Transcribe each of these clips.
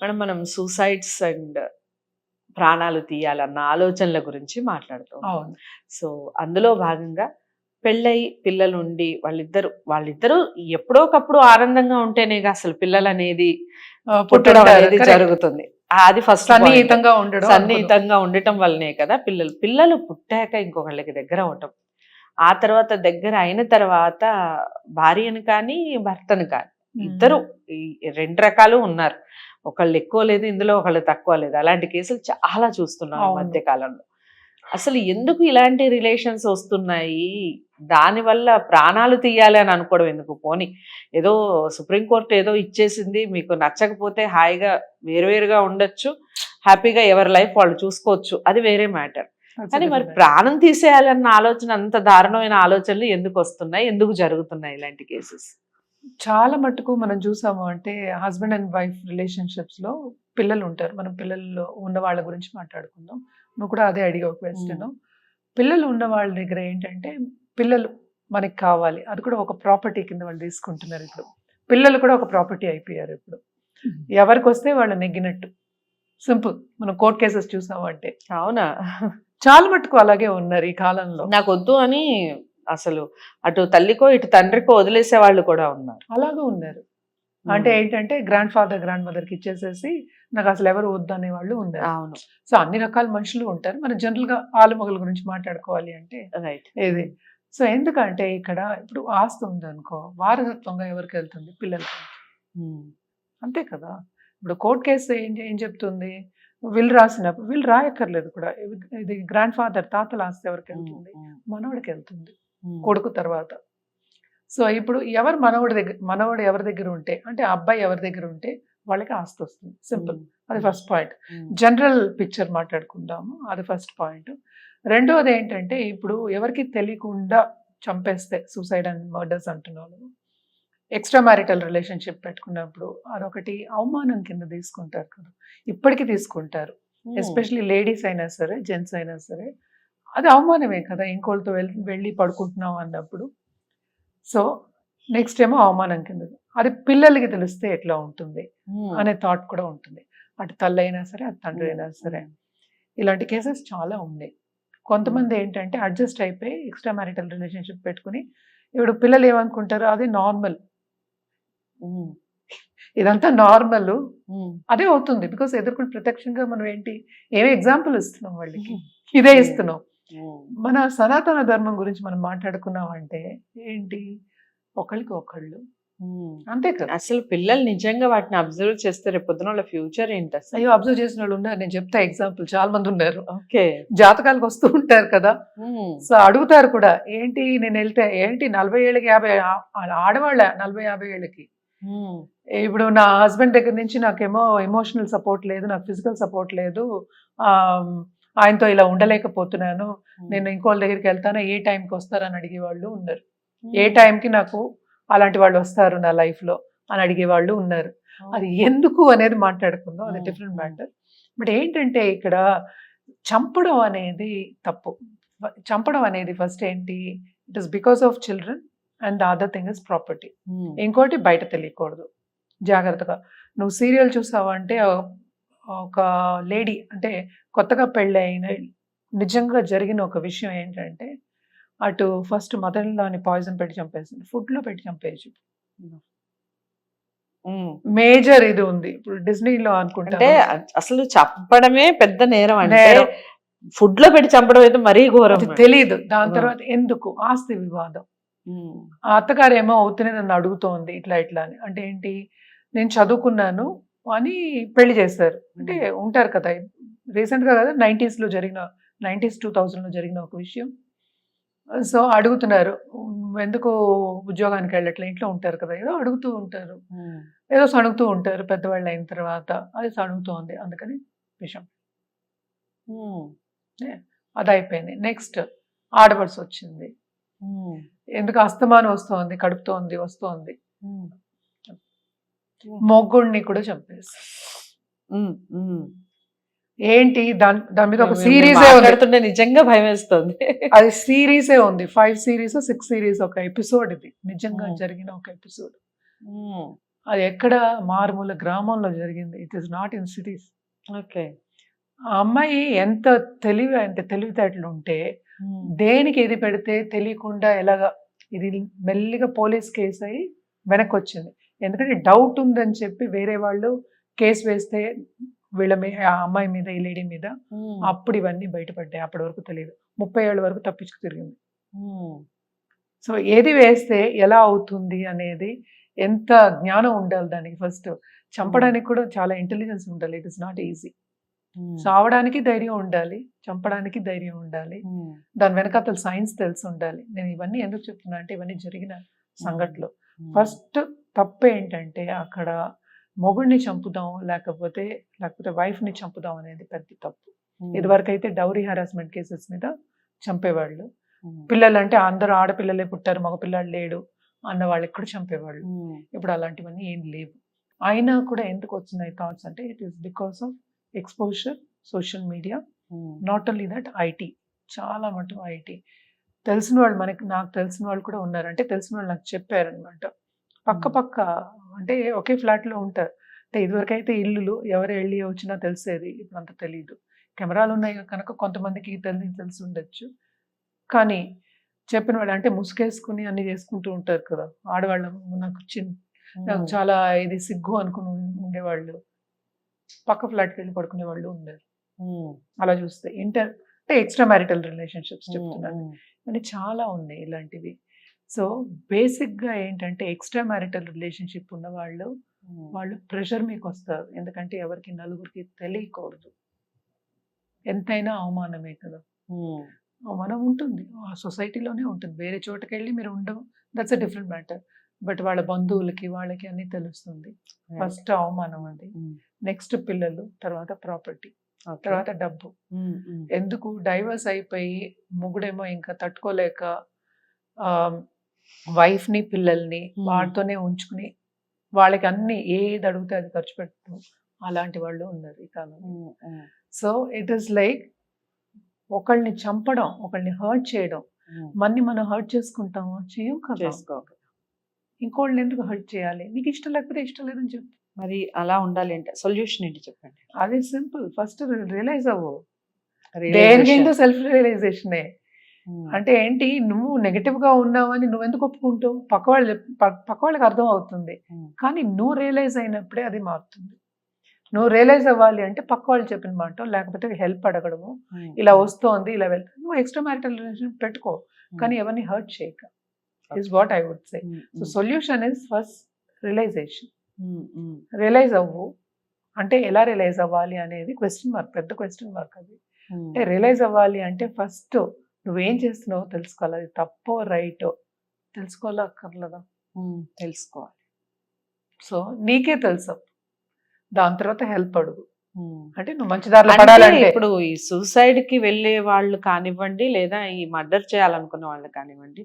Madam మనం suicides and ప్రాణాలు తీయాలన్న ఆలోచనల గురించి మాట్లాడుతాం. అవును. సో అందులో భాగంగా పెళ్ళై పిల్లలుండి వాళ్ళిద్దరూ ఎప్పుడో ఒకప్పుడు ఆనందంగా ఉంటేనేగా అసలు పిల్లలనేది పుట్టడం పుట్టుంటారు. అనేది కరెక్ట్. జరుగుతుంది. అది ఫస్ట్ సన్నిహితంగా ఉండడం అనుకున్నాం. సన్నిహితంగా ఉండటం వల్లనే కదా పిల్లలు పుట్టాక ఇంకొకళ్ళకి దగ్గర అవటం. ఆ తర్వాత దగ్గర అయిన తర్వాత భార్యను కానీ భర్తను కానీ ఇద్దరు ఈ 2 రకాలు ఉన్నారు. ఒకళ్ళు ఎక్కువ లేదు ఇందులో, ఒకళ్ళు తక్కువ లేదు. అలాంటి కేసులు చాలా చూస్తున్నాం ఈ అవును. మధ్య కాలంలో. అసలు ఎందుకు ఇలాంటి రిలేషన్స్ వస్తున్నాయి? దానివల్ల ప్రాణాలు తీయాలి అని అనుకోవడం ఎందుకు? పోనీ ఏదో సుప్రీంకోర్టు ఏదో ఇచ్చేసింది, మీకు నచ్చకపోతే హాయిగా వేరువేరుగా ఉండొచ్చు, హ్యాపీగా ఎవరి లైఫ్ వాళ్ళు చూసుకోవచ్చు, అది వేరే మ్యాటర్. కానీ మరి ప్రాణం తీసేయాలన్న ఆలోచన, అంత దారుణమైన ఆలోచనలు ఎందుకు వస్తున్నాయి? ఎందుకు జరుగుతున్నాయి ఇలాంటి కేసెస్? చాలా మట్టుకు మనం చూసాము అంటే హస్బెండ్ అండ్ వైఫ్ రిలేషన్షిప్స్ లో పిల్లలు ఉంటారు. మనం పిల్లలు ఉన్న వాళ్ళ గురించి మాట్లాడుకుందాం. నువ్వు కూడా అదే అడిగావు క్వశ్చన్. పిల్లలు ఉన్న వాళ్ళ దగ్గర ఏంటంటే పిల్లలు మనకి కావాలి, అది కూడా ఒక ప్రాపర్టీ కింద వాళ్ళు తీసుకుంటున్నారు. ఇప్పుడు పిల్లలు కూడా ఒక ప్రాపర్టీ అయిపోయారు. ఇప్పుడు ఎవరికి వస్తే వాళ్ళు నెగ్గినట్టు. సింపుల్. మనం కోర్ట్ కేసెస్ చూసాము అంటే అవునా? చాలా మట్టుకు అలాగే ఉన్నారు ఈ కాలంలో. నాకు వద్దు అని అసలు అటు తల్లికో ఇటు తండ్రికో వదిలేసే వాళ్ళు కూడా ఉన్నారు. అలాగే ఉన్నారు. అంటే ఏంటంటే గ్రాండ్ ఫాదర్ గ్రాండ్ మదర్ కి ఇచ్చేసేసి నాకు అసలు ఎవరు వద్దనే వాళ్ళు ఉన్నారు. అవును. సో అన్ని రకాల మనుషులు ఉంటారు. మనం జనరల్ గా ఆలుమగల గురించి మాట్లాడుకోవాలి అంటే రైట్. ఏది. సో ఎందుకంటే ఇక్కడ ఇప్పుడు ఆస్తి ఉందనుకో, వారసత్వంగా ఎవరికి వెళ్తుంది? పిల్లలకి. అంతే కదా. ఇప్పుడు కోర్ట్ కేసు ఏం చెప్తుంది? విల్ రాసినప్పుడు విల్ రాయక్కర్లేదు కూడా. ఇది గ్రాండ్ ఫాదర్ తాతల ఆస్తి ఎవరికి వెళ్తుంది? మనవడికి వెళ్తుంది, కొడుకు తర్వాత. సో ఇప్పుడు ఎవరు మనవడు ఎవరి దగ్గర ఉంటే, అంటే అబ్బాయి ఎవరి దగ్గర ఉంటే వాళ్ళకి ఆస్తి వస్తుంది. సింపుల్. అది ఫస్ట్ పాయింట్. జనరల్ పిక్చర్ మాట్లాడుకుందాము. అది ఫస్ట్ పాయింట్. రెండోది ఏంటంటే ఇప్పుడు ఎవరికి తెలియకుండా చంపేస్తే సూసైడ్ అండ్ మర్డర్స్ అంటున్నాను. ఎక్స్ట్రా మ్యారిటల్ రిలేషన్షిప్ పెట్టుకున్నప్పుడు అదొకటి అవమానం కింద తీసుకుంటారు కదా. ఇప్పటికీ తీసుకుంటారు. ఎస్పెషలీ లేడీస్ అయినా సరే, జెంట్స్ అయినా సరే, అది అవమానమే కదా. ఇంకోళ్ళతో వెళ్ళి పడుకుంటున్నాం అన్నప్పుడు. సో నెక్స్ట్ ఏమో అవమానం కింద. అది పిల్లలకి తెలిస్తే ఎట్లా ఉంటుంది అనే థాట్ కూడా ఉంటుంది. అటు తల్లి అయినా సరే, అటు తండ్రి అయినా సరే. ఇలాంటి కేసెస్ చాలా ఉన్నాయి. కొంతమంది ఏంటంటే అడ్జస్ట్ అయిపోయి ఎక్స్ట్రా మ్యారిటల్ రిలేషన్షిప్ పెట్టుకుని ఇప్పుడు పిల్లలు ఏమనుకుంటారు, అది నార్మల్, ఇదంతా నార్మల్, అదే అవుతుంది. బికాస్ ఎదుర్కొని ప్రత్యక్షంగా మనం ఏమి ఎగ్జాంపుల్ ఇస్తున్నాం వాళ్ళకి, ఇదే ఇస్తున్నాం. మన సనాతన ధర్మం గురించి మనం మాట్లాడుకున్నాం అంటే ఏంటి, ఒకళ్ళకి ఒకళ్ళు అంతే కదా. అసలు పిల్లలు నిజంగా వాటిని అబ్జర్వ్ చేస్తే రేపు పొద్దున వాళ్ళ ఫ్యూచర్ ఏంటి అసలు? అయ్యో, అబ్జర్వ్ చేసిన వాళ్ళు ఉన్నారు. నేను చెప్తా ఎగ్జాంపుల్. చాలా మంది ఉన్నారు. ఓకే. జాతకాలకు వస్తూ ఉంటారు కదా. సో అడుగుతారు కూడా, ఏంటి నేను వెళ్తే ఏంటి 40 ఏళ్ళకి 50 ఆడవాళ్ళ 40-50 ఏళ్ళకి. ఇప్పుడు నా హస్బెండ్ దగ్గర నుంచి నాకేమో ఎమోషనల్ సపోర్ట్ లేదు, నాకు ఫిజికల్ సపోర్ట్ లేదు, ఆయనతో ఇలా ఉండలేకపోతున్నాను, నేను ఇంకోళ్ళ దగ్గరికి వెళ్తాను, ఏ టైంకి వస్తారని అడిగే వాళ్ళు ఉన్నారు. ఏ టైంకి నాకు అలాంటి వాళ్ళు వస్తారు నా లైఫ్ లో అని అడిగే వాళ్ళు ఉన్నారు. అది ఎందుకు అనేది మాట్లాడుకుందాం, అది డిఫరెంట్ మ్యాటర్. బట్ ఏంటంటే ఇక్కడ చంపడం అనేది తప్పు. చంపడం అనేది ఫస్ట్ ఏంటి, it is because of children and the other thing is property. ఇంకోటి బయట తెలియకూడదు. జాగ్రత్తగా నువ్వు సీరియల్ చూసావంటే ఒక లేడీ, అంటే కొత్తగా పెళ్ళి అయిన నిజంగా జరిగిన ఒక విషయం ఏంటంటే, అటు ఫస్ట్ మదర్ ఇన్ లాని పాయిజన్ పెట్టి చంపేసింది, ఫుడ్ లో పెట్టి చంపేసి. మేజర్ ఇది ఉంది ఇప్పుడు డిస్నీలో అనుకుంటా. అంటే అసలు చంపడమే పెద్ద నేరం. అంటే ఫుడ్ లో పెట్టి చంపడం అయితే మరీ ఘోరం. తెలియదు. దాని తర్వాత ఎందుకు ఆస్తి వివాదం. ఆ అత్తగారు ఏమో అవుతూనే నన్ను అడుగుతోంది ఇట్లా ఇట్లా అని. అంటే ఏంటి, నేను చదువుకున్నాను అని పెళ్లి చేస్తారు. అంటే ఉంటారు కదా, రీసెంట్ గా కదా 90s లో జరిగిన 2000 లో జరిగిన ఒక విషయం. సో అడుగుతున్నారు, ఎందుకు ఉద్యోగానికి వెళ్ళట్లే, ఇంట్లో ఉంటారు కదా, ఏదో అడుగుతూ ఉంటారు, ఏదో సణుగుతూ ఉంటారు. పెద్దవాళ్ళు అయిన తర్వాత అది సణుగుతోంది, అందుకని విషయం. అది అయిపోయింది. నెక్స్ట్ ఆడపడుచు వచ్చింది, ఎందుకు అస్తమానం వస్తోంది, కడుపుతోంది, వస్తోంది. మొగ్గుడిని కూడా చంపేసి. ఏంటి దాని మీద ఒక సిరీసే ఉంది. నిజంగా భయం వేస్తుంది. అది సిరీసే ఉంది, 5 సిరీస్ 6 సిరీస్ ఒక ఎపిసోడ్. ఇది నిజంగా జరిగిన ఒక ఎపిసోడ్. అది ఎక్కడ మారుమూల గ్రామంలో జరిగింది. It is not in cities. Okay. ఆ అమ్మాయి ఎంత తెలివితేటలు ఉంటే దేనికి ఏది పెడితే తెలియకుండా ఎలాగా ఇది మెల్లిగా పోలీస్ కేసు అయ్యి వెనక్కి వచ్చింది. ఎందుకంటే డౌట్ ఉందని చెప్పి వేరే వాళ్ళు కేసు వేస్తే వీళ్ళ మీద, ఆ అమ్మాయి మీద, ఈ లేడీ మీద, అప్పుడు ఇవన్నీ బయటపడ్డాయి. అప్పటి వరకు తెలియదు. 30 ఏళ్ళ వరకు తప్పించుకు తిరిగింది. సో ఏది వేస్తే ఎలా అవుతుంది అనేది ఎంత జ్ఞానం ఉండాలి దానికి. ఫస్ట్ చంపడానికి కూడా చాలా ఇంటెలిజెన్స్ ఉండాలి. It is not easy. చావడానికి ధైర్యం ఉండాలి, చంపడానికి ధైర్యం ఉండాలి. దాని వెనకాతల సైన్స్ తెలిసి ఉండాలి. నేను ఇవన్నీ ఎందుకు చెప్తున్నా అంటే ఇవన్నీ జరిగిన సంఘటనలు. ఫస్ట్ తప్పు ఏంటంటే అక్కడ మొగుడిని చంపుదాం లేకపోతే వైఫ్ని చంపుదాం అనేది పెద్ద తప్పు. ఇదివరకు అయితే డౌరీ హెరాస్మెంట్ కేసెస్ మీద చంపేవాళ్ళు. పిల్లలు అంటే అందరూ ఆడపిల్లలే పుట్టారు, మగపిల్లాడు లేడు అన్న వాళ్ళు ఎక్కడ చంపేవాళ్ళు. ఇప్పుడు అలాంటివన్నీ ఏం లేవు. అయినా కూడా ఎందుకు వచ్చినాయి థాట్స్ అంటే it is because of exposure, social media, not only that IT. చాలా మటుకు ఐటీ తెలిసిన వాళ్ళు నాకు తెలిసిన వాళ్ళు కూడా ఉన్నారు. అంటే తెలిసిన వాళ్ళు నాకు చెప్పారనమాట. పక్క అంటే ఒకే ఫ్లాట్లో ఉంటారు. అంటే ఇదివరకైతే ఇల్లులు ఎవరు వెళ్ళి వచ్చినా తెలిసేది, ఇప్పుడు అంత తెలియదు. కెమెరాలు ఉన్నాయి కనుక కొంతమందికి తెలిసి ఉండొచ్చు. కానీ చెప్పిన వాళ్ళు అంటే ముసుగేసుకుని అన్ని చేసుకుంటూ ఉంటారు కదా ఆడవాళ్ళు. నాకు చాలా ఇది సిగ్గు అనుకుని ఉండేవాళ్ళు పక్క ఫ్లాట్కి వెళ్ళి పడుకునే వాళ్ళు ఉన్నారు. అలా చూస్తే అంటే ఎక్స్ట్రా మ్యారిటల్ రిలేషన్షిప్స్ చెప్తున్నాను. అంటే చాలా ఉన్నాయి ఇలాంటివి. సో బేసిక్గా ఏంటంటే ఎక్స్ట్రా మ్యారిటల్ రిలేషన్షిప్ ఉన్న వాళ్ళు ప్రెషర్ మీకు వస్తారు. ఎందుకంటే ఎవరికి నలుగురికి తెలియకూడదు. ఎంతైనా అవమానమే కదా. అవమానం ఉంటుంది, ఆ సొసైటీలోనే ఉంటుంది. వేరే చోటకి వెళ్ళి మీరు ఉండవు, that's a different matter. But వాళ్ళ బంధువులకి వాళ్ళకి అన్నీ తెలుస్తుంది. ఫస్ట్ అవమానం అది, నెక్స్ట్ పిల్లలు, తర్వాత ప్రాపర్టీ, తర్వాత డబ్బు. ఎందుకు డైవర్స్ అయిపోయి మొగుడేమో ఇంకా తట్టుకోలేక వైఫ్ని పిల్లల్ని వాడితోనే ఉంచుకుని వాళ్ళకి అన్ని ఏది అడిగితే అది ఖర్చు పెట్టడం, అలాంటి వాళ్ళు ఉన్నారు ఈ కాలంలో. సో ఇట్ ఈస్ లైక్ ఒకళ్ళని చంపడం, ఒకళ్ళని హర్ట్ చేయడం. మనం హర్ట్ చేసుకుంటామా? చేయం కదా. ఇంకోళ్ళని ఎందుకు హర్ట్ చేయాలి? నీకు ఇష్టం లేకపోతే ఇష్టం లేదని చెప్పు. మరి అలా ఉండాలి అంటే సొల్యూషన్ ఏంటి చెప్పండి. అది సింపుల్. ఫస్ట్ రియలైజ్ అవ్వు. దేనికైందో సెల్ఫ్ రియలైజేషనే. అంటే ఏంటి, నువ్వు నెగటివ్ గా ఉన్నావని నువ్వెందుకు ఒప్పుకుంటావు? పక్క వాళ్ళకి అర్థం అవుతుంది, కానీ నువ్వు రియలైజ్ అయినప్పుడే అది మారుతుంది. నువ్వు రియలైజ్ అవ్వాలి అంటే పక్క వాళ్ళు చెప్పిన మాట, లేకపోతే హెల్ప్ అడగడము, ఇలా వస్తోంది ఇలా వెళ్తా. నువ్వు ఎక్స్ట్రా మ్యారిటల్ రిలేషన్ పెట్టుకో, కానీ ఎవరిని హర్ట్ చేయక, is what I would say. So solution is first realization. Realize అవ్వు. అంటే ఎలా రియలైజ్ అవ్వాలి అనేది క్వశ్చన్ మార్క్, పెద్ద క్వశ్చన్ మార్క్ అది. అంటే రియలైజ్ అవ్వాలి అంటే ఫస్ట్ నువ్వేం చేస్తున్నావో తెలుసుకోవాలి. అది తప్పో రైటో తెలుసుకోవాలా అక్కర్లేదా? తెలుసుకోవాలి. సో నీకే తెలుసు, దాని తర్వాత హెల్ప్ అడుగు. అంటే నువ్వు మంచి దారిలో పడాలంటే ఇప్పుడు ఈ సూసైడ్ కి వెళ్ళే వాళ్ళు కానివ్వండి, లేదా ఈ మర్డర్ చేయాలనుకున్న వాళ్ళు కానివ్వండి,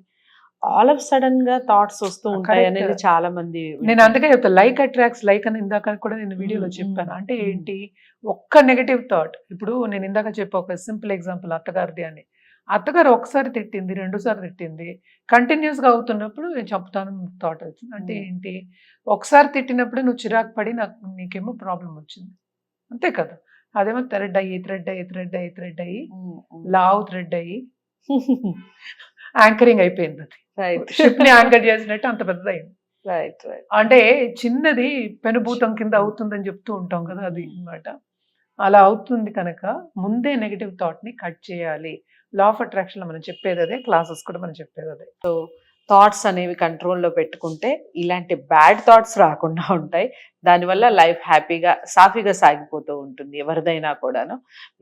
ఆల్ ఆఫ్ సడన్ గా థాట్స్ వస్తూ ఉంటాయి అనేది చాలా మంది. నేను అందుకే చెప్తాను, లైక్ అట్రాక్ట్స్ లైక్ అని ఇందాక కూడా నేను వీడియోలో చెప్పాను. అంటే ఏంటి, ఒక్క నెగటివ్ థాట్. ఇప్పుడు నేను ఇందాక చెప్పా ఒక సింపుల్ ఎగ్జాంపుల్ అత్తగారిది అని. అత్తగారు ఒకసారి తిట్టింది, 2 సార్లు తిట్టింది, కంటిన్యూస్ గా అవుతున్నప్పుడు నేను చెప్తాను థాట్ వచ్చింది. అంటే ఏంటి, ఒకసారి తిట్టినప్పుడు నువ్వు చిరాకు పడి నీకేమో ప్రాబ్లం వచ్చింది, అంతే కదా. అదేమో థ్రెడ్ అయ్యి లావ్ థ్రెడ్ అయ్యి యాంకరింగ్ అయిపోయింది. అది షిప్ ని యాంకర్ చేసినట్టు అంత పెద్దది అయింది. అంటే చిన్నది పెనుభూతం కింద అవుతుందని చెప్తూ ఉంటాం కదా, అది అన్నమాట. అలా అవుతుంది కనుక ముందే నెగటివ్ థాట్ ని కట్ చేయాలి. లా ఆఫ్ అట్రాక్షన్ లో మనం చెప్పేది అదే, క్లాసెస్ కూడా మనం చెప్పేది అదే. సో థాట్స్ అనేవి కంట్రోల్లో పెట్టుకుంటే ఇలాంటి బ్యాడ్ థాట్స్ రాకుండా ఉంటాయి. దానివల్ల లైఫ్ హ్యాపీగా సాఫీగా సాగిపోతూ ఉంటుంది ఎవరిదైనా కూడాను.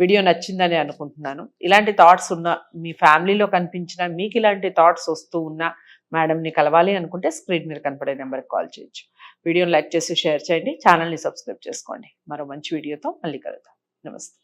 వీడియో నచ్చిందని అనుకుంటున్నాను. ఇలాంటి థాట్స్ ఉన్న మీ ఫ్యామిలీలో కనిపించిన, మీకు ఇలాంటి థాట్స్ వస్తూ ఉన్నా మేడంని కలవాలి అనుకుంటే స్క్రీన్ మీద కనపడే నెంబర్కి కాల్ చేయొచ్చు. వీడియోని లైక్ చేసి షేర్ చేయండి, ఛానల్ని సబ్స్క్రైబ్ చేసుకోండి. మరో మంచి వీడియోతో మళ్ళీ కలుద్దాం. నమస్తే.